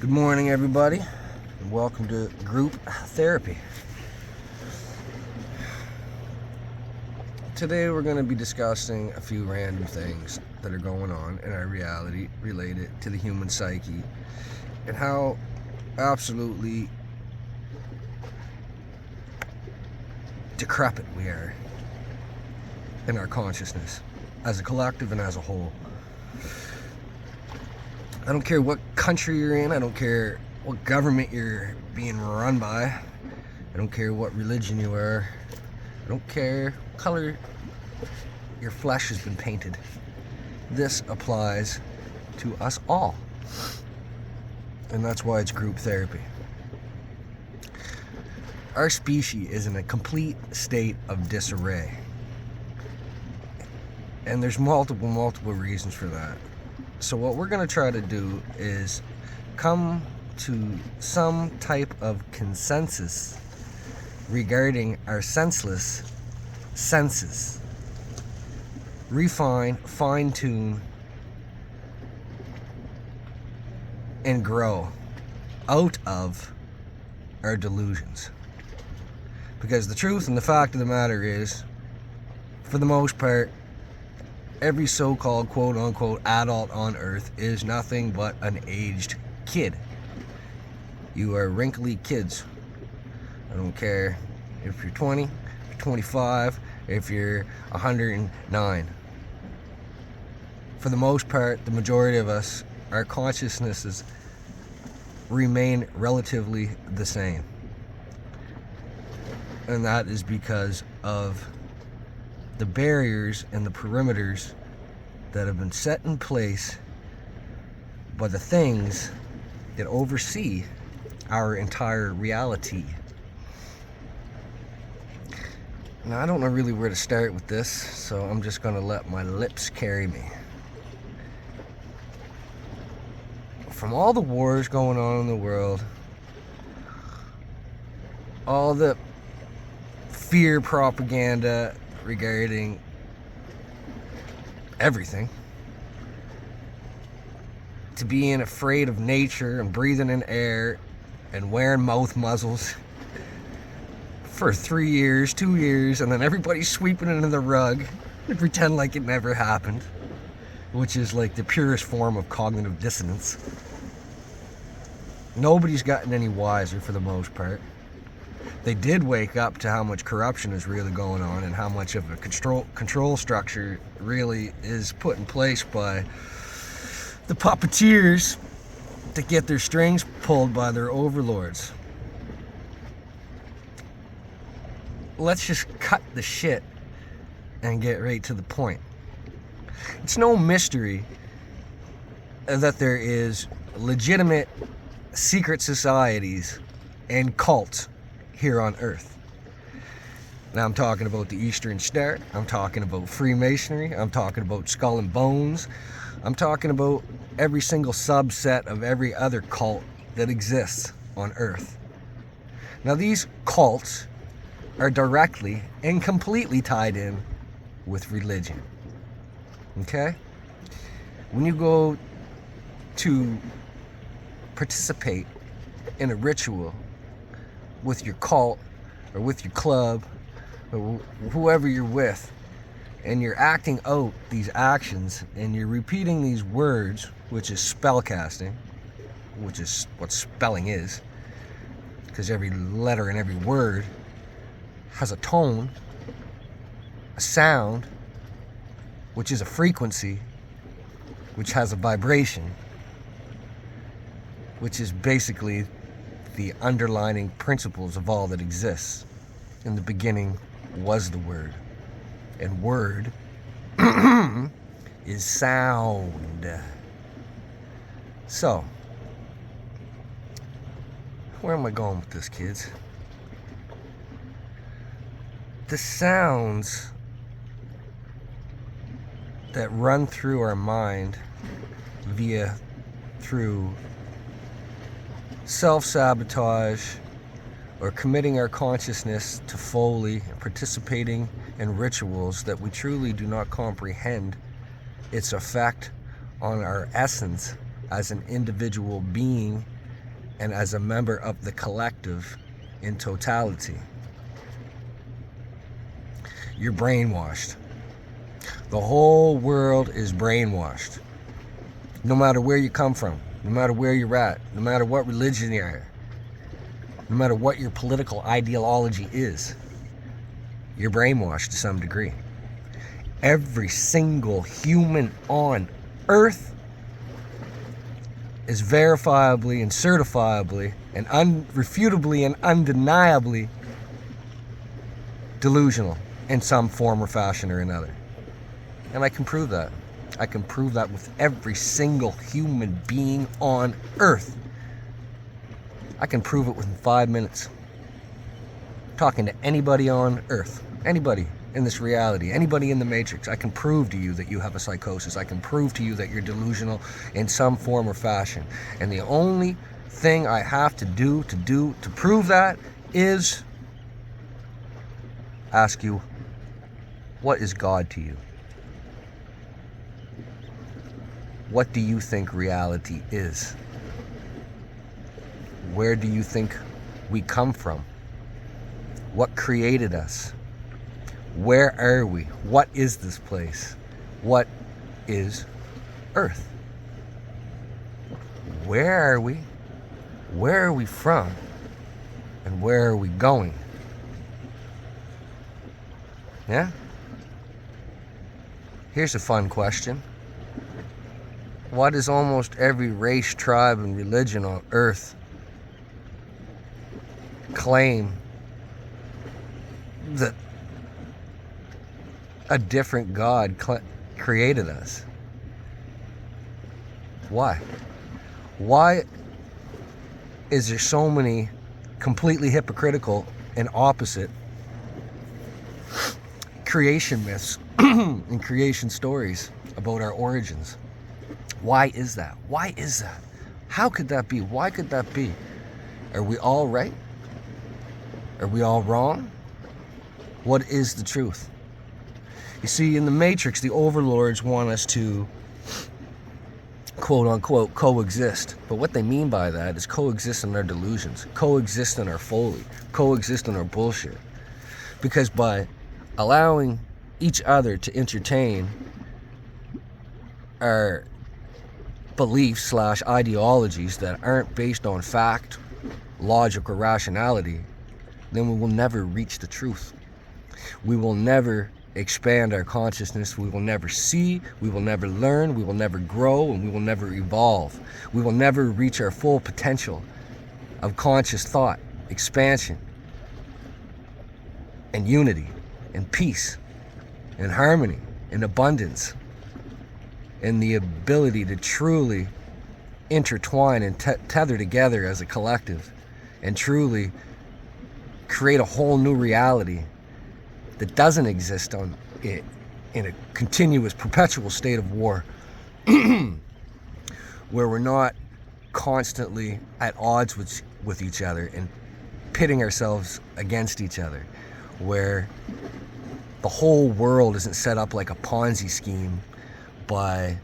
Good morning, everybody, and welcome to group therapy. Today we're going to be discussing a few random things that are going on in our reality related to the human psyche and how absolutely decrepit we are in our consciousness as a collective and as a whole. I don't care what country you're in, I don't care what government you're being run by, I don't care what religion you are, I don't care what color your flesh has been painted. This applies to us all. And that's why it's group therapy. Our species is in a complete state of disarray. And there's multiple reasons for that. So what we're going to try to do is come to some type of consensus regarding our senseless senses. Refine, fine-tune, and grow out of our delusions. Because the truth and the fact of the matter is, for the most part, every so-called quote-unquote adult on earth is nothing but an aged kid. You are wrinkly kids. I don't care if you're 20, if you're 25, if you're 109. For the most part, the majority of us, our consciousnesses remain relatively the same. And that is because of the barriers and the perimeters that have been set in place by the things that oversee our entire reality. Now, I don't know really where to start with this, so I'm just going to let my lips carry me. From all the wars going on in the world, all the fear propaganda regarding everything, to being afraid of nature and breathing in air and wearing mouth muzzles for 3 years, 2 years, and then everybody's sweeping it under the rug and pretend like it never happened, which is like the purest form of cognitive dissonance. Nobody's gotten any wiser for the most part. They did wake up to how much corruption is really going on and how much of a control structure really is put in place by the puppeteers to get their strings pulled by their overlords. Let's just cut the shit and get right to the point. It's no mystery that there is legitimate secret societies and cults here on Earth. Now I'm talking about the Eastern Star, I'm talking about Freemasonry, I'm talking about Skull and Bones, I'm talking about every single subset of every other cult that exists on Earth. Now these cults are directly and completely tied in with religion. Okay? When you go to participate in a ritual with your cult or with your club or whoever you're with, and you're acting out these actions and you're repeating these words, which is spellcasting, which is what spelling is, because every letter and every word has a tone, a sound, which is a frequency, which has a vibration, which is basically the underlining principles of all that exists. In the beginning was the Word, and word is sound. So, where am I going with this, kids? The sounds that run through our mind through self-sabotage or committing our consciousness to folly and participating in rituals that we truly do not comprehend its effect on our essence as an individual being and as a member of the collective in totality. You're brainwashed. The whole world is brainwashed. No matter where you come from, no matter where you're at, no matter what religion you are, no matter what your political ideology is, you're brainwashed to some degree. Every single human on earth is verifiably and certifiably and unrefutably and undeniably delusional in some form or fashion or another. And I can prove that. I can prove that with every single human being on earth. I can prove it within 5 minutes. Talking to anybody on earth, anybody in this reality, anybody in the Matrix, I can prove to you that you have a psychosis. I can prove to you that you're delusional in some form or fashion. And the only thing I have to do to prove that is ask you, what is God to you? What do you think reality is? Where do you think we come from? What created us? Where are we? What is this place? What is Earth? Where are we? Where are we from? And where are we going? Yeah? Here's a fun question. Why does almost every race, tribe, and religion on Earth claim that a different God created us? Why? Why is there so many completely hypocritical and opposite creation myths and creation stories about our origins? Why is that? Why is that? How could that be? Why could that be? Are we all right? Are we all wrong? What is the truth? You see, in the Matrix, the overlords want us to, quote unquote, coexist. But what they mean by that is coexist in our delusions, coexist in our folly, coexist in our bullshit. Because by allowing each other to entertain our beliefs / ideologies that aren't based on fact, logic, or rationality, then we will never reach the truth. We will never expand our consciousness. We will never see, we will never learn, we will never grow, and we will never evolve. We will never reach our full potential of conscious thought, expansion, and unity, and peace, and harmony, and abundance, and the ability to truly intertwine and tether together as a collective and truly create a whole new reality that doesn't exist on it in a continuous, perpetual state of war where we're not constantly at odds with each other and pitting ourselves against each other, where the whole world isn't set up like a Ponzi scheme by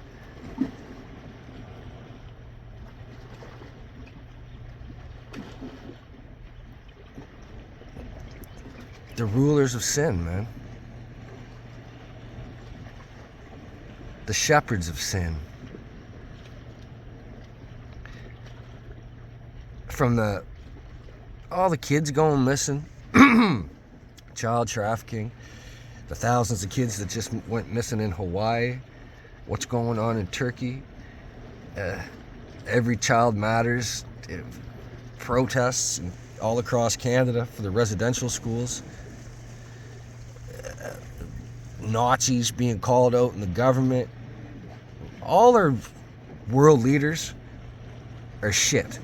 the rulers of sin, man. The shepherds of sin. From all the kids going missing, child trafficking, the thousands of kids that just went missing in Hawaii, what's going on in Turkey, Every Child Matters, protests all across Canada for the residential schools, Nazis being called out in the government. All our world leaders are shit.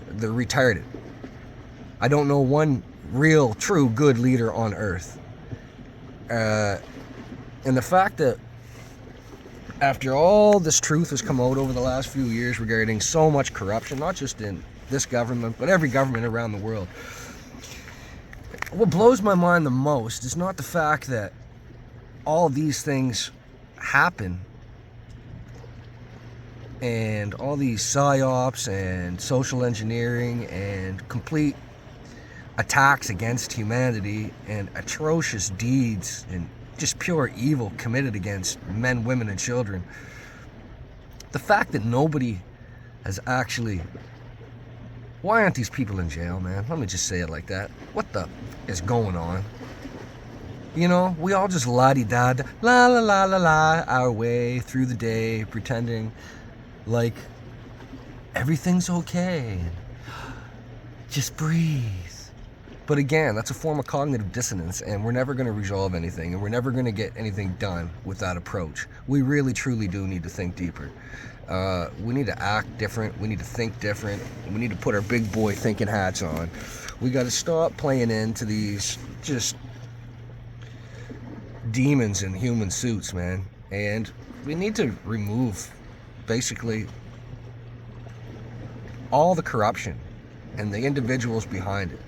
They're retarded. I don't know one real, true, good leader on earth. And the fact that after all this truth has come out over the last few years regarding so much corruption, not just in this government, but every government around the world, what blows my mind the most is not the fact that all these things happen and all these psyops and social engineering and complete attacks against humanity and atrocious deeds and just pure evil committed against men, women, and children. The fact that nobody has actually... Why aren't these people in jail, man? Let me just say it like that. What the is going on? You know, we all just la-di-da, la-la-la-la-la our way through the day, pretending like everything's okay. Just breathe. But again, that's a form of cognitive dissonance, and we're never going to resolve anything, and we're never going to get anything done with that approach. We really, truly do need to think deeper. We need to act different. We need to think different. We need to put our big boy thinking hats on. We got to stop playing into these just demons in human suits, man. And we need to remove basically all the corruption and the individuals behind it.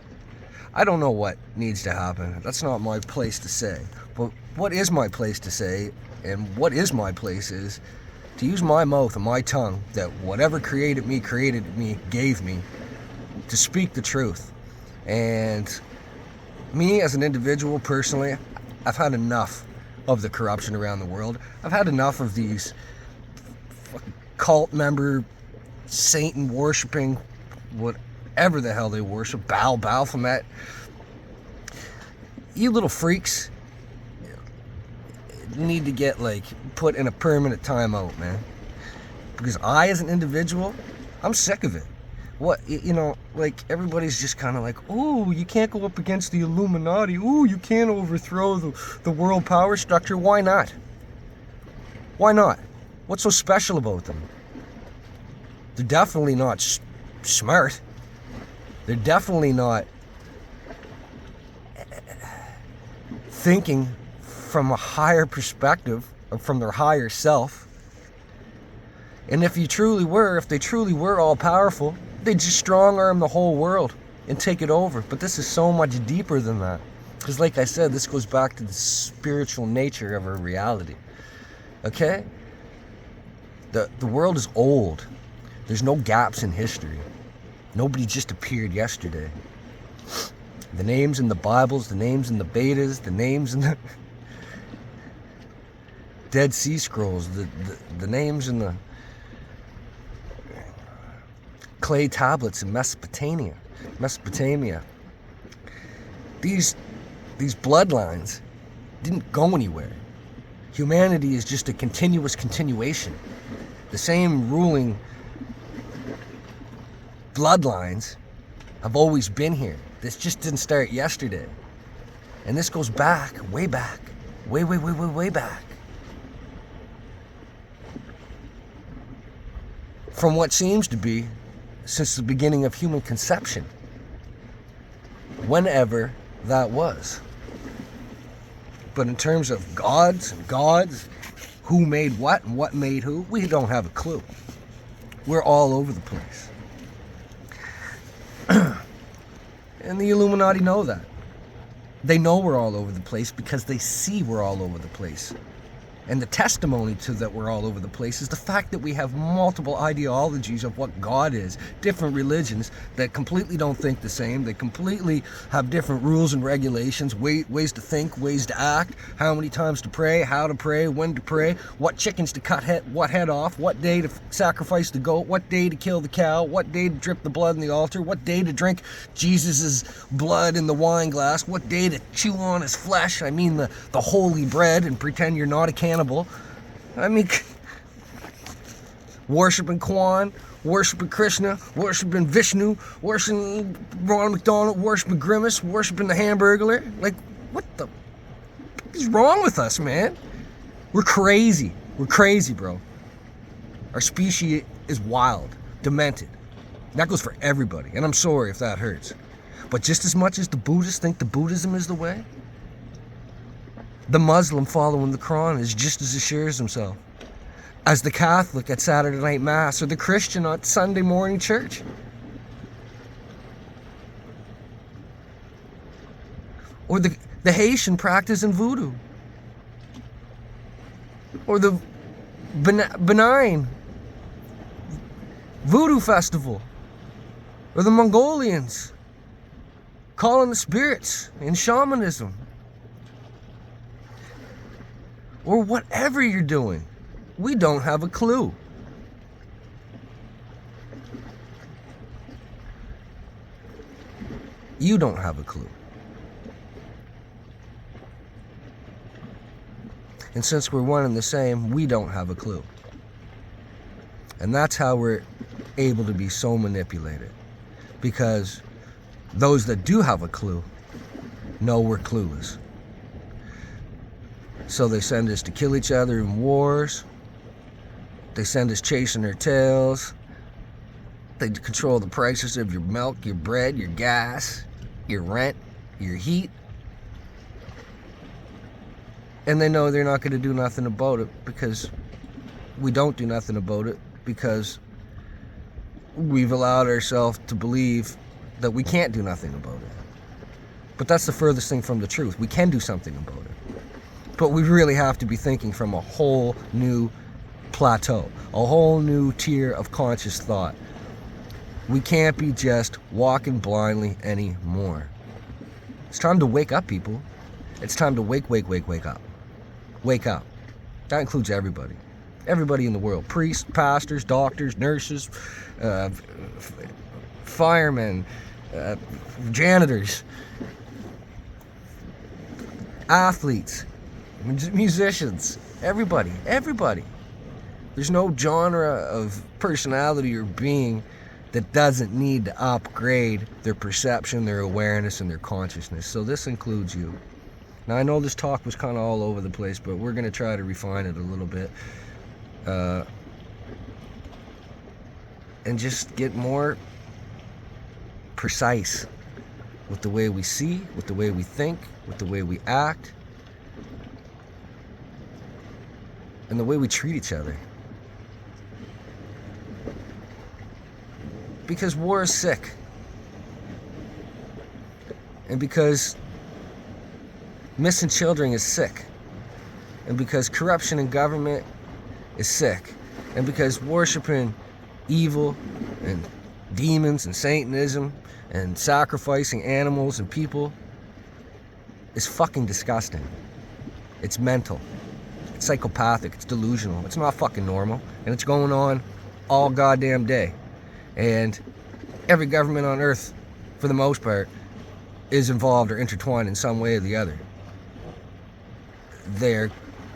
I don't know what needs to happen. That's not my place to say. But what is my place to say, and what is my place is to use my mouth and my tongue that whatever created me, gave me, to speak the truth. And me as an individual, personally, I've had enough of the corruption around the world. I've had enough of these cult member, Satan worshipping, whatever the hell they worship, Baphomet. You little freaks need to get put in a permanent timeout, man. Because I, as an individual, I'm sick of it. Everybody's just kind of like, oh, you can't go up against the Illuminati. Oh, you can't overthrow the world power structure. Why not? Why not? What's so special about them? They're definitely not smart. They're definitely not thinking from a higher perspective, or from their higher self. And if they truly were all powerful, they'd just strong arm the whole world and take it over. But this is so much deeper than that. Because like I said, this goes back to the spiritual nature of our reality. Okay? The world is old. There's no gaps in history. Nobody just appeared yesterday. The names in the Bibles, the names in the Vedas, the names in the Dead Sea Scrolls, the names in the clay tablets in Mesopotamia. These bloodlines didn't go anywhere. Humanity is just a continuous continuation. The same ruling bloodlines have always been here. This just didn't start yesterday. And this goes back, way back. Way back. From what seems to be since the beginning of human conception. Whenever that was. But in terms of gods, who made what and what made who, we don't have a clue. We're all over the place. And the Illuminati know that. They know we're all over the place because they see we're all over the place. And the testimony to that we're all over the place is the fact that we have multiple ideologies of what God is, different religions that completely don't think the same. They completely have different rules and regulations, ways to think, ways to act, how many times to pray, how to pray, when to pray, what chickens to cut what head off, what day to sacrifice the goat, what day to kill the cow, what day to drip the blood in the altar, what day to drink Jesus's blood in the wine glass, what day to chew on his flesh, I mean the holy bread, and pretend you're not a cannibal. I mean, worshiping Kwan, worshiping Krishna, worshiping Vishnu, worshiping Ronald McDonald, worshiping Grimace, worshiping the Hamburglar. Like, what the fuck is wrong with us, man? We're crazy. We're crazy, bro. Our species is wild, demented. And that goes for everybody. And I'm sorry if that hurts. But just as much as the Buddhists think the Buddhism is the way, the Muslim following the Quran is just as assured as himself as the Catholic at Saturday night Mass or the Christian at Sunday morning church. Or the Haitian practicing voodoo. Or the benign voodoo festival, or the Mongolians calling the spirits in shamanism, or whatever you're doing. We don't have a clue. You don't have a clue. And since we're one and the same, we don't have a clue. And that's how we're able to be so manipulated. Because those that do have a clue know we're clueless. So they send us to kill each other in wars. They send us chasing their tails. They control the prices of your milk, your bread, your gas, your rent, your heat. And they know they're not going to do nothing about it because we don't do nothing about it, because we've allowed ourselves to believe that we can't do nothing about it. But that's the furthest thing from the truth. We can do something about it. But we really have to be thinking from a whole new plateau, a whole new tier of conscious thought. We can't be just walking blindly anymore. It's time to wake up, people. It's time to wake up. Wake up. That includes everybody. Everybody in the world. Priests, pastors, doctors, nurses, firemen, janitors, athletes, musicians, everybody. There's no genre of personality or being that doesn't need to upgrade their perception, their awareness, and their consciousness. So this includes you. Now, I know this talk was kind of all over the place, but we're going to try to refine it a little bit. And just get more precise with the way we see, with the way we think, with the way we act, and the way we treat each other. Because war is sick. And because missing children is sick. And because corruption in government is sick. And because worshiping evil and demons and Satanism and sacrificing animals and people is fucking disgusting. It's mental. It's psychopathic. It's delusional. It's not fucking normal. And it's going on all goddamn day. And every government on earth, for the most part, is involved or intertwined in some way or the other. They're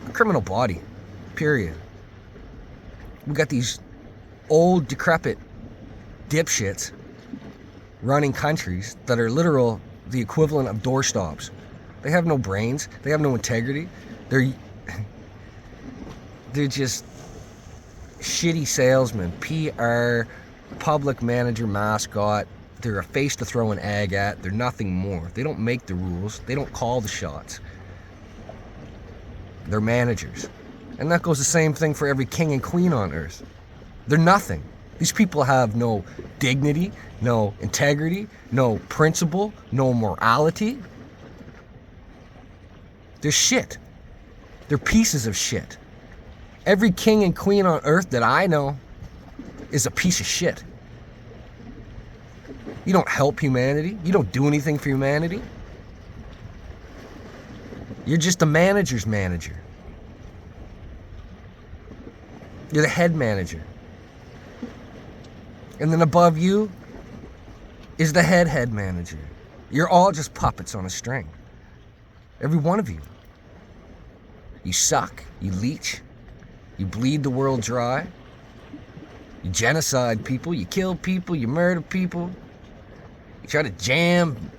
a criminal body, period. We got these old, decrepit dipshits running countries that are literal the equivalent of doorstops. They have no brains. They have no integrity. They're just shitty salesmen, PR, public manager, mascot. They're a face to throw an egg at. They're nothing more. They don't make the rules. They don't call the shots. They're managers. And that goes the same thing for every king and queen on earth. They're nothing. These people have no dignity, no integrity, no principle, no morality. They're shit. They're pieces of shit. Every king and queen on earth that I know is a piece of shit. You don't help humanity. You don't do anything for humanity. You're just a manager's manager. You're the head manager. And then above you is the head manager. You're all just puppets on a string. Every one of you. You suck. You leech. You bleed the world dry. You genocide people. You kill people. You murder people. You try to jam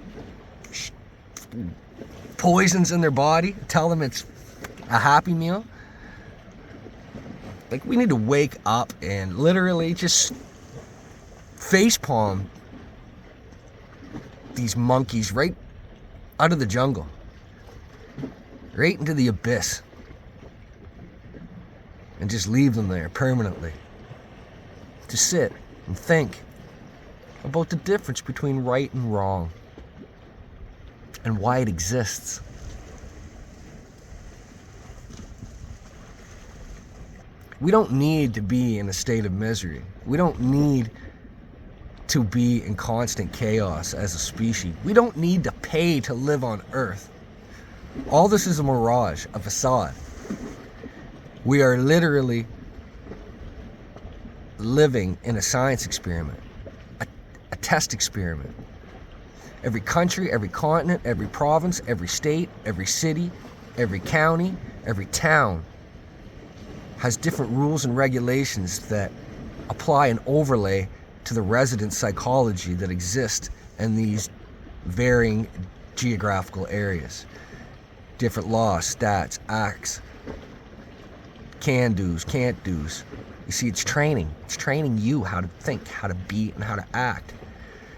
poisons in their body. Tell them it's a happy meal. Like, we need to wake up and literally just facepalm these monkeys right out of the jungle. Right into the abyss. And just leave them there permanently. To sit and think about the difference between right and wrong. And why it exists. We don't need to be in a state of misery. We don't need to be in constant chaos as a species. We don't need to pay to live on Earth. All this is a mirage, a facade. We are literally living in a science experiment, a test experiment. Every country, every continent, every province, every state, every city, every county, every town has different rules and regulations that apply an overlay to the resident psychology that exists in these varying geographical areas. Different laws, stats, acts, can-dos, can't-dos. You see, it's training. It's training you how to think, how to be, and how to act.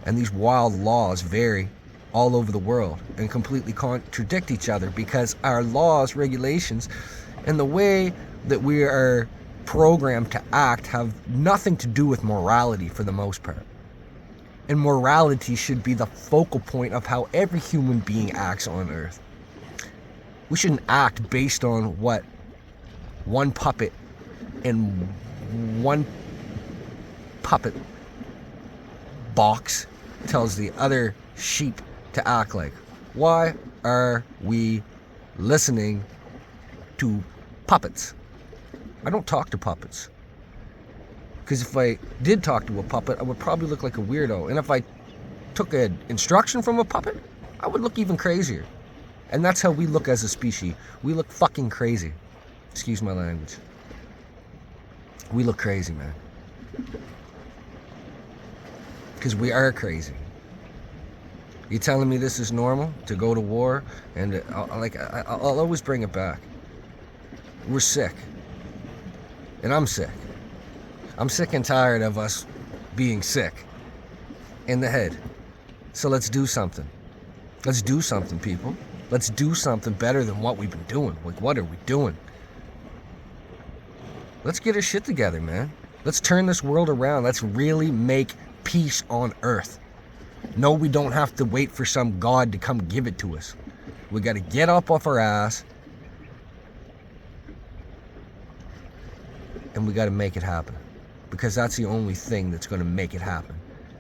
And these wild laws vary all over the world and completely contradict each other because our laws, regulations, and the way that we are programmed to act have nothing to do with morality for the most part. And morality should be the focal point of how every human being acts on Earth. We shouldn't act based on what one puppet in one puppet box tells the other sheep to act like. Why are we listening to puppets? I don't talk to puppets. Because if I did talk to a puppet, I would probably look like a weirdo. And if I took an instruction from a puppet, I would look even crazier. And that's how we look as a species. We look fucking crazy. Excuse my language. We look crazy, man. Because we are crazy. You telling me this is normal? To go to war? And I'll always bring it back. We're sick. And I'm sick. I'm sick and tired of us being sick in the head. So let's do something. Let's do something, people. Let's do something better than what we've been doing. Like, what are we doing? Let's get our shit together, man. Let's turn this world around. Let's really make peace on Earth. No, we don't have to wait for some God to come give it to us. We got to get up off our ass and we got to make it happen. Because that's the only thing that's going to make it happen,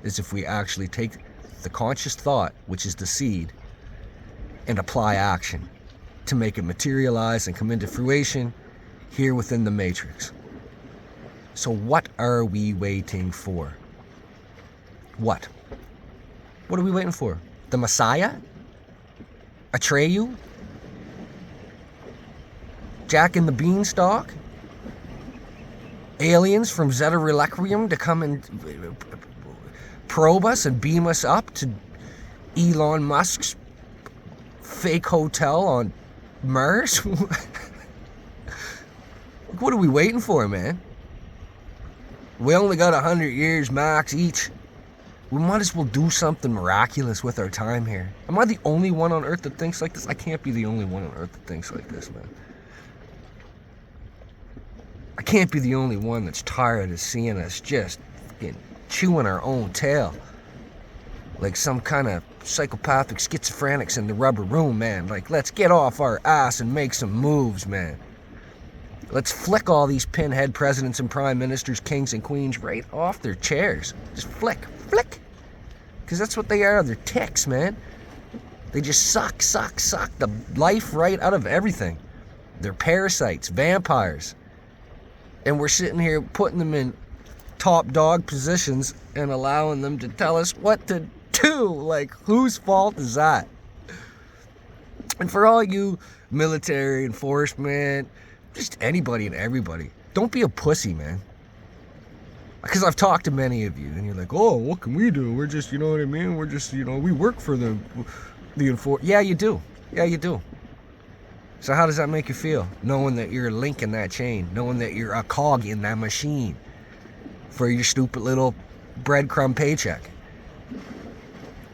is if we actually take the conscious thought, which is the seed, and apply action to make it materialize and come into fruition here within the matrix. So what are we waiting for? What? What are we waiting for? The Messiah? Atreyu? Jack and the Beanstalk? Aliens from Zeta Reliquium to come and probe us and beam us up to Elon Musk's fake hotel on Mars? What are we waiting for, man? We only got 100 years max each. We might as well do something miraculous with our time here. Am I the only one on Earth that thinks like this? I can't be the only one on Earth that thinks like this, man. I can't be the only one that's tired of seeing us just fucking chewing our own tail. Like some kind of psychopathic schizophrenics in the rubber room, man. Like, let's get off our ass and make some moves, man. Let's flick all these pinhead presidents and prime ministers, kings and queens right off their chairs. Just flick. Because that's what they are. They're ticks, man. They just suck the life right out of everything. They're parasites, vampires. And we're sitting here putting them in top dog positions and allowing them to tell us what to do. Like, whose fault is that? And for all you military enforcement, just anybody and everybody, don't be a pussy, man. Because I've talked to many of you, and you're like, oh, what can we do? We're just, you know what I mean? We're just, we work for the Yeah, you do. Yeah, you do. So how does that make you feel? Knowing that you're a link in that chain. Knowing that you're a cog in that machine for your stupid little breadcrumb paycheck.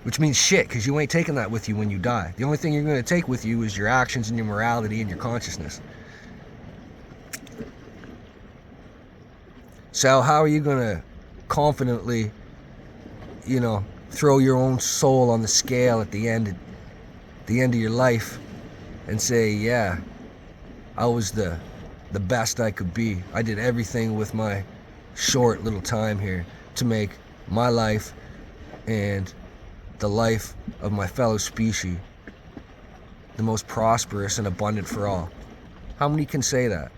Which means shit, because you ain't taking that with you when you die. The only thing you're going to take with you is your actions and your morality and your consciousness. So how are you going to confidently, throw your own soul on the scale at the end of your life and say, yeah, I was the the best I could be. I did everything with my short little time here to make my life and the life of my fellow species the most prosperous and abundant for all. How many can say that?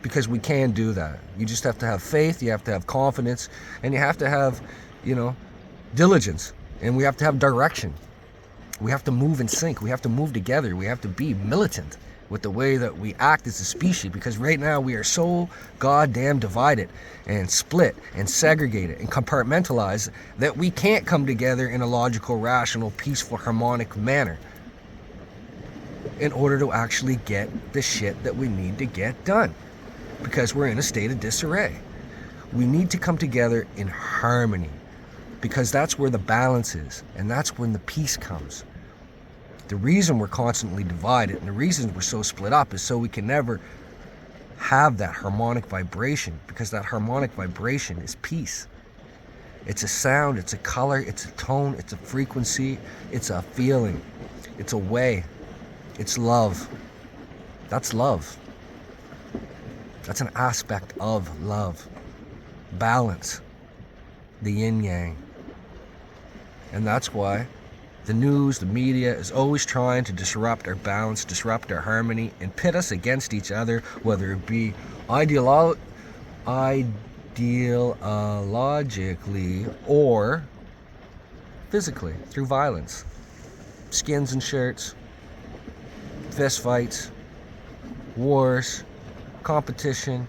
Because we can do that. You just have to have faith, you have to have confidence, and you have to have, diligence. And we have to have direction. We have to move in sync. We have to move together. We have to be militant with the way that we act as a species, because right now we are so goddamn divided and split and segregated and compartmentalized that we can't come together in a logical, rational, peaceful, harmonic manner in order to actually get the shit that we need to get done, because we're in a state of disarray. We need to come together in harmony, because that's where the balance is, and that's when the peace comes. The reason we're constantly divided and the reason we're so split up is so we can never have that harmonic vibration, because that harmonic vibration is peace. It's a sound, it's a color, it's a tone, it's a frequency, it's a feeling, it's a way, it's love. That's love. That's an aspect of love. Balance. The yin yang. And that's why the news, the media is always trying to disrupt our balance, disrupt our harmony, and pit us against each other, whether it be ideologically or physically, through violence. Skins and shirts, fist fights, wars, competition,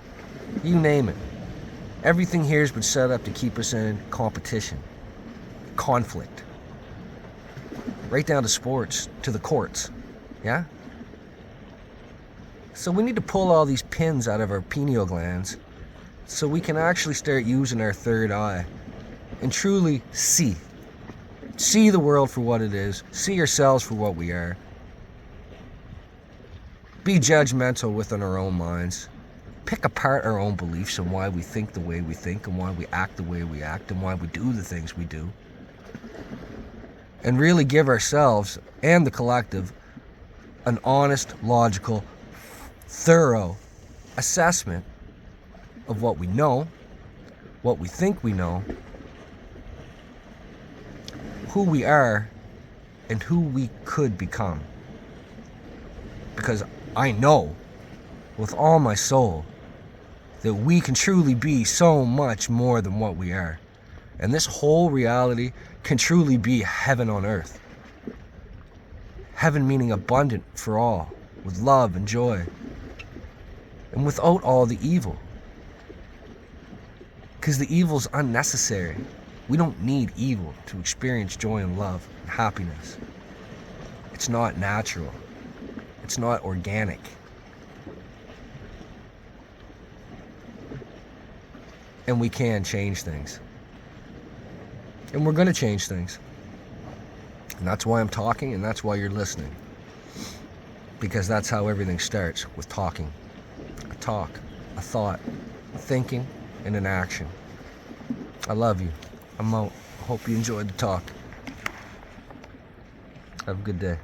you name it. Everything here has been set up to keep us in competition, conflict. Right down to sports, to the courts, yeah? So we need to pull all these pins out of our pineal glands so we can actually start using our third eye and truly see the world for what it is, see ourselves for what we are, be judgmental within our own minds, pick apart our own beliefs and why we think the way we think and why we act the way we act and why we do the things we do. And really give ourselves and the collective an honest, logical, thorough assessment of what we know, what we think we know, who we are, and who we could become. Because I know with all my soul that we can truly be so much more than what we are. And this whole reality can truly be heaven on earth. Heaven meaning abundant for all, with love and joy, and without all the evil. Because the evil's unnecessary. We don't need evil to experience joy and love and happiness. It's not natural. It's not organic. And we can change things. And we're going to change things. And that's why I'm talking, and that's why you're listening. Because that's how everything starts, with talking. A talk, a thought, a thinking, and an action. I love you. I'm out. I hope you enjoyed the talk. Have a good day.